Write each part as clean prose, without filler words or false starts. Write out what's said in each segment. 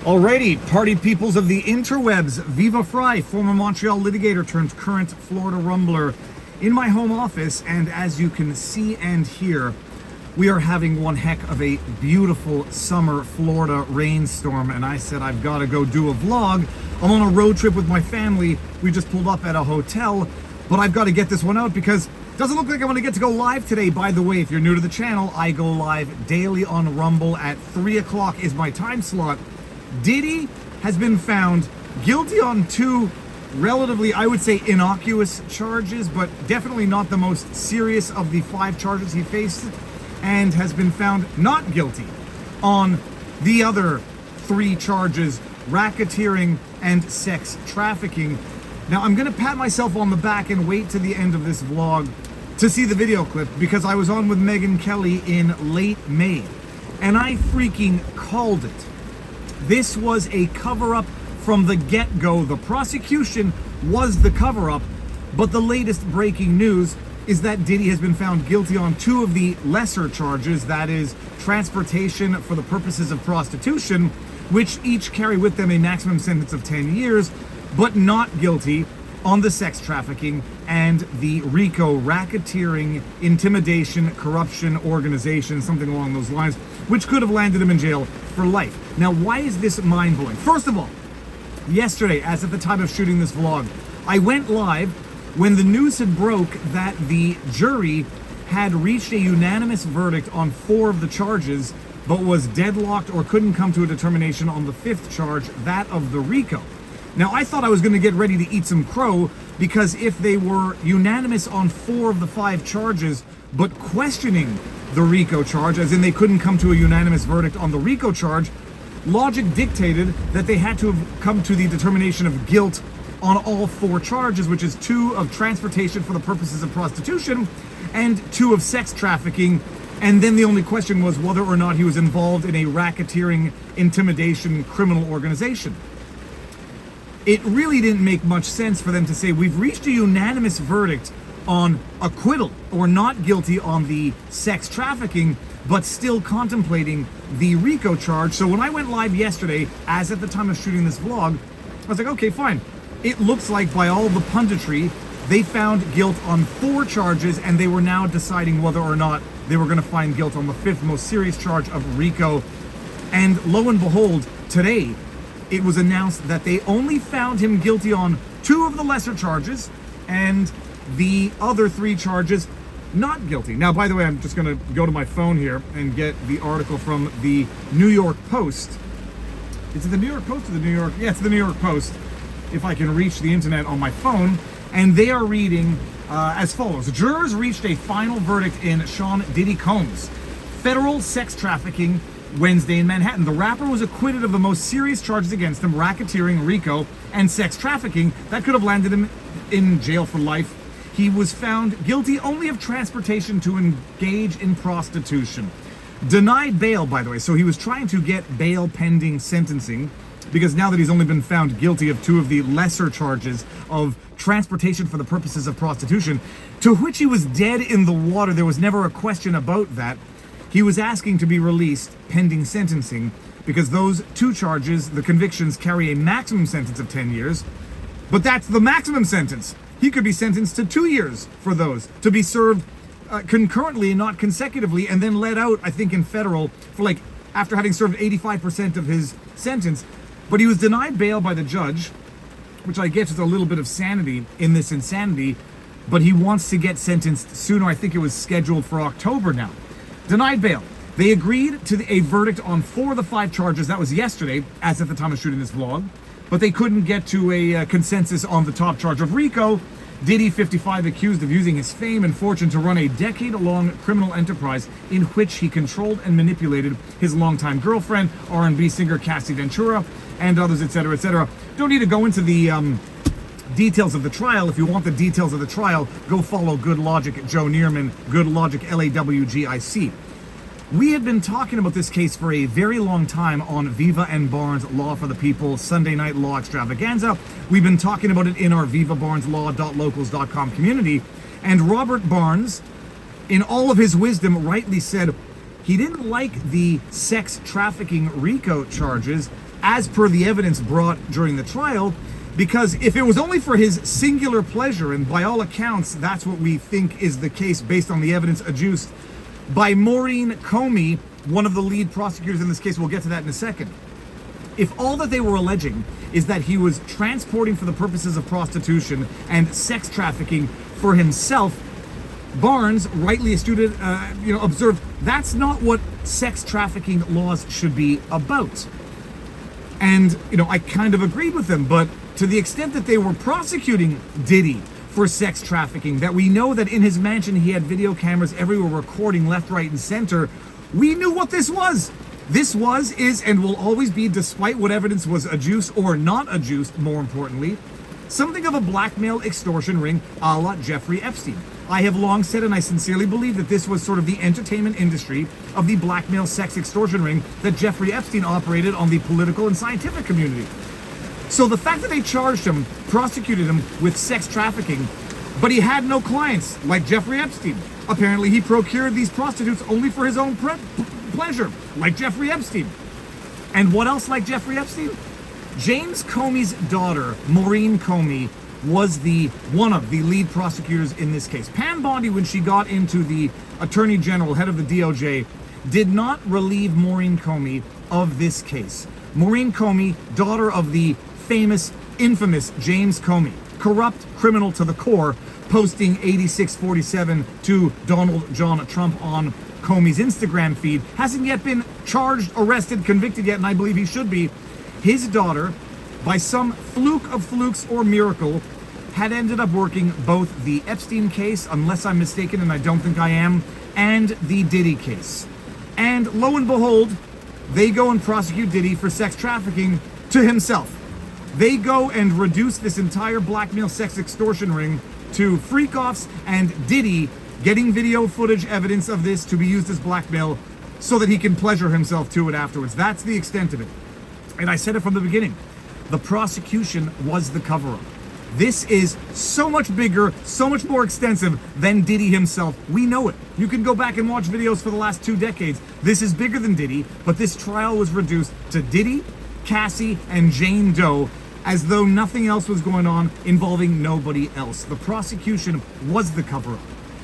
Alrighty, party peoples of the interwebs, Viva Frei, former Montreal litigator turned current Florida rumbler, in my home office, and as you can see and hear, we are having one heck of a beautiful summer Florida rainstorm, and I said I've got to go do a vlog. I'm on a road trip with my family. We just pulled up at a hotel, but I've got to get this one out because it doesn't look like I'm going to get to go live today. By the way, if you're new to the channel, I go live daily on Rumble at 3 o'clock is my time slot. Diddy has been found guilty on two relatively, I would say, innocuous charges, but definitely not the most serious of the 5 charges he faced, and has been found not guilty on the other 3 charges, racketeering and sex trafficking. Now, I'm going to pat myself on the back and wait to the end of this vlog to see the video clip, because I was on with Megyn Kelly in late May, and I freaking called it. This was a cover-up from the get-go. The prosecution was the cover-up, but the latest breaking news is that Diddy has been found guilty on 2 of the lesser charges, that is, transportation for the purposes of prostitution, which each carry with them a maximum sentence of 10 years, but not guilty on the sex trafficking and the RICO, racketeering, intimidation, corruption, organization, something along those lines, which could have landed him in jail for life. Now, why is this mind-blowing? First of all, yesterday, as at the time of shooting this vlog, I went live when the news had broke that the jury had reached a unanimous verdict on 4 of the charges, but was deadlocked or couldn't come to a determination on the 5th charge, that of the RICO. Now, I thought I was going to get ready to eat some crow, because if they were unanimous on 4 of the 5 charges, but questioning the RICO charge, as in they couldn't come to a unanimous verdict on the RICO charge, logic dictated that they had to have come to the determination of guilt on all 4 charges, which is 2 of transportation for the purposes of prostitution and 2 of sex trafficking. And then the only question was whether or not he was involved in a racketeering, intimidation, criminal organization. It really didn't make much sense for them to say, we've reached a unanimous verdict on acquittal or not guilty on the sex trafficking, but still contemplating the RICO charge. So when I went live yesterday, as at the time of shooting this vlog, I was like, okay, fine. It looks like by all the punditry, they found guilt on 4 charges, and they were now deciding whether or not they were going to find guilt on the 5th most serious charge of RICO. And lo and behold, today, it was announced that they only found him guilty on 2 of the lesser charges, and the other 3 charges not guilty. Now, by the way, I'm just going to go to my phone here and get the article from the New York Post. Is it the New York Post or the New York? Yeah, it's the New York Post, if I can reach the internet on my phone. And they are reading as follows. Jurors reached a final verdict in Sean Diddy Combs' federal sex trafficking Wednesday in Manhattan. The rapper was acquitted of the most serious charges against him, racketeering, RICO, and sex trafficking, that could have landed him in jail for life. He was found guilty only of transportation to engage in prostitution. Denied bail, by the way, so he was trying to get bail pending sentencing, because now that he's only been found guilty of 2 of the lesser charges of transportation for the purposes of prostitution, to which he was dead in the water, there was never a question about that. He was asking to be released pending sentencing, because those 2 charges, the convictions, carry a maximum sentence of 10 years, but that's the maximum sentence. He could be sentenced to 2 years for those, to be served concurrently, not consecutively, and then let out, I think, in federal for after having served 85% of his sentence. But he was denied bail by the judge, which I guess is a little bit of sanity in this insanity, but he wants to get sentenced sooner. I think it was scheduled for October now. Denied bail. They agreed to a verdict on 4 of the 5 charges. That was yesterday, as at the time of shooting this vlog. But they couldn't get to a consensus on the top charge of RICO. Diddy, 55, accused of using his fame and fortune to run a decade-long criminal enterprise in which he controlled and manipulated his longtime girlfriend, R&B singer Cassie Ventura, and others, etc., etc. Don't need to go into the details of the trial. If you want the details of the trial, go follow Good Logic Joe Neerman, Good Logic LAWGIC. We had been talking about this case for a very long time on Viva and Barnes Law for the People Sunday Night Law Extravaganza. We've been talking about it in our vivabarneslaw.locals.com community. And Robert Barnes, in all of his wisdom, rightly said he didn't like the sex trafficking RICO charges as per the evidence brought during the trial, because if it was only for his singular pleasure, and by all accounts, that's what we think is the case based on the evidence adduced by Maureen Comey, one of the lead prosecutors in this case, we'll get to that in a second. If all that they were alleging is that he was transporting for the purposes of prostitution and sex trafficking for himself, Barnes, rightly observed that's not what sex trafficking laws should be about. And, I kind of agreed with them, but to the extent that they were prosecuting Diddy for sex trafficking, that we know that in his mansion he had video cameras everywhere recording left, right, and center, we knew what this was. This was, is, and will always be, despite what evidence was adduced or not adduced, more importantly, something of a blackmail extortion ring a la Jeffrey Epstein. I have long said, and I sincerely believe, that this was sort of the entertainment industry of the blackmail sex extortion ring that Jeffrey Epstein operated on the political and scientific community. So the fact that they charged him, prosecuted him with sex trafficking, but he had no clients, like Jeffrey Epstein. Apparently he procured these prostitutes only for his own pleasure, like Jeffrey Epstein. And what else like Jeffrey Epstein? James Comey's daughter, Maureen Comey, was one of the lead prosecutors in this case. Pam Bondi, when she got into the Attorney General, head of the DOJ, did not relieve Maureen Comey of this case. Maureen Comey, daughter of the famous, infamous James Comey, corrupt criminal to the core, posting 8647 to Donald John Trump on Comey's Instagram feed, hasn't yet been charged, arrested, convicted yet, and I believe he should be. His daughter, by some fluke of flukes or miracle, had ended up working both the Epstein case, unless I'm mistaken, and I don't think I am, and the Diddy case. And lo and behold, they go and prosecute Diddy for sex trafficking to himself. They go and reduce this entire blackmail sex extortion ring to freak-offs and Diddy getting video footage evidence of this to be used as blackmail so that he can pleasure himself to it afterwards. That's the extent of it. And I said it from the beginning. The prosecution was the cover-up. This is so much bigger, so much more extensive than Diddy himself. We know it. You can go back and watch videos for the last 2 decades. This is bigger than Diddy, but this trial was reduced to Diddy, Cassie, and Jane Doe, as though nothing else was going on involving nobody else. The prosecution was the cover-up.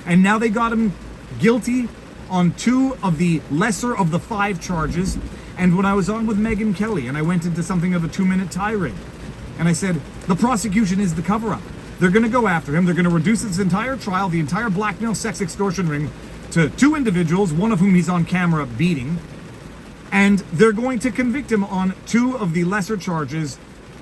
And now they got him guilty on 2 of the lesser of the 5 charges. And when I was on with Megyn Kelly, and I went into something of a 2-minute tirade, and I said, the prosecution is the cover-up. They're going to go after him. They're going to reduce this entire trial, the entire blackmail sex extortion ring, to 2 individuals, one of whom he's on camera beating. And they're going to convict him on 2 of the lesser charges.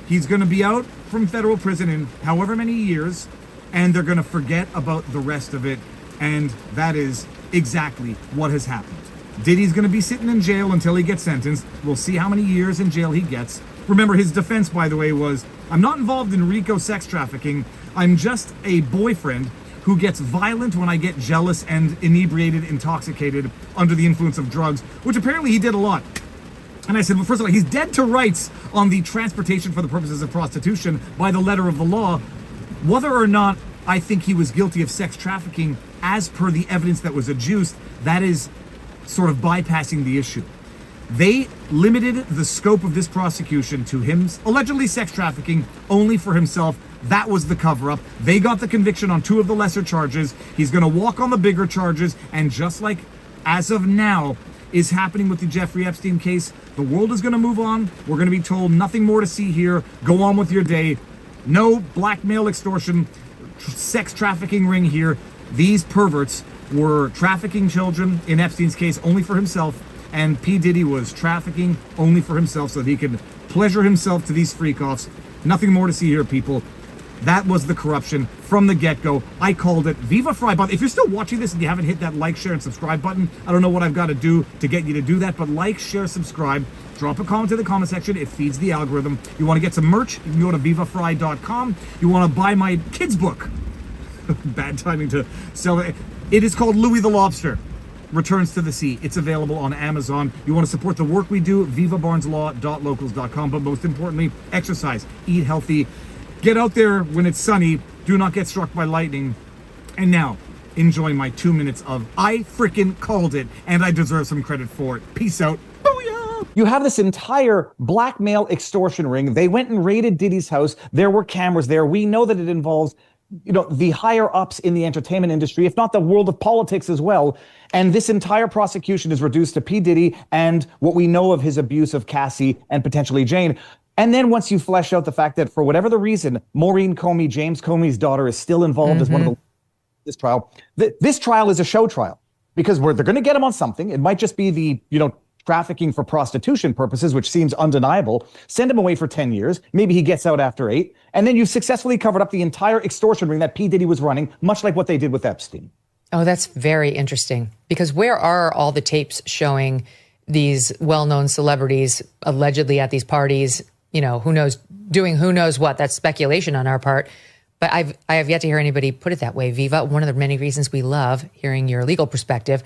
He's going to be out from federal prison in however many years, and they're going to forget about the rest of it. And that is exactly what has happened. Diddy's going to be sitting in jail until he gets sentenced. We'll see how many years in jail he gets. Remember, his defense, by the way, was, I'm not involved in RICO sex trafficking. I'm just a boyfriend who gets violent when I get jealous and inebriated, intoxicated, under the influence of drugs, which apparently he did a lot. And I said, well, first of all, he's dead to rights on the transportation for the purposes of prostitution by the letter of the law. Whether or not I think he was guilty of sex trafficking as per the evidence that was adduced, that is sort of bypassing the issue. They limited the scope of this prosecution to him allegedly sex trafficking only for himself. That was the cover-up. They got the conviction on 2 of the lesser charges. He's going to walk on the bigger charges. And just like as of now is happening with the Jeffrey Epstein case, the world is going to move on. We're going to be told nothing more to see here. Go on with your day. No blackmail, extortion, sex trafficking ring here. These perverts were trafficking children, in Epstein's case, only for himself, and P. Diddy was trafficking only for himself so that he could pleasure himself to these freak-offs. Nothing more to see here, people. That was the corruption from the get-go. I called it. Viva Frei. But if you're still watching this and you haven't hit that like, share, and subscribe button, I don't know what I've got to do to get you to do that, but like, share, subscribe. Drop a comment in the comment section. It feeds the algorithm. You want to get some merch? You can go to vivafrei.com. You want to buy my kids' book. Bad timing to sell it. It is called Louis the Lobster Returns to the Sea. It's available on Amazon. You want to support the work we do, vivabarneslaw.locals.com. But most importantly, exercise, eat healthy, get out there when it's sunny, do not get struck by lightning. And now, enjoy my 2 minutes of I freaking called it, and I deserve some credit for it. Peace out. Booyah! You have this entire blackmail extortion ring. They went and raided Diddy's house. There were cameras there. We know that it involves, the higher ups in the entertainment industry, if not the world of politics as well. And this entire prosecution is reduced to P. Diddy and what we know of his abuse of Cassie and potentially Jane. And then once you flesh out the fact that for whatever the reason, Maureen Comey, James Comey's daughter, is still involved as one of this trial. This trial is a show trial because they're going to get him on something. It might just be the, trafficking for prostitution purposes, which seems undeniable. Send him away for 10 years. Maybe he gets out after 8. And then you've successfully covered up the entire extortion ring that P. Diddy was running, much like what they did with Epstein. Oh, that's very interesting. Because where are all the tapes showing these well-known celebrities allegedly at these parties, who knows, doing who knows what? That's speculation on our part. But I have yet to hear anybody put it that way, Viva. One of the many reasons we love hearing your legal perspective.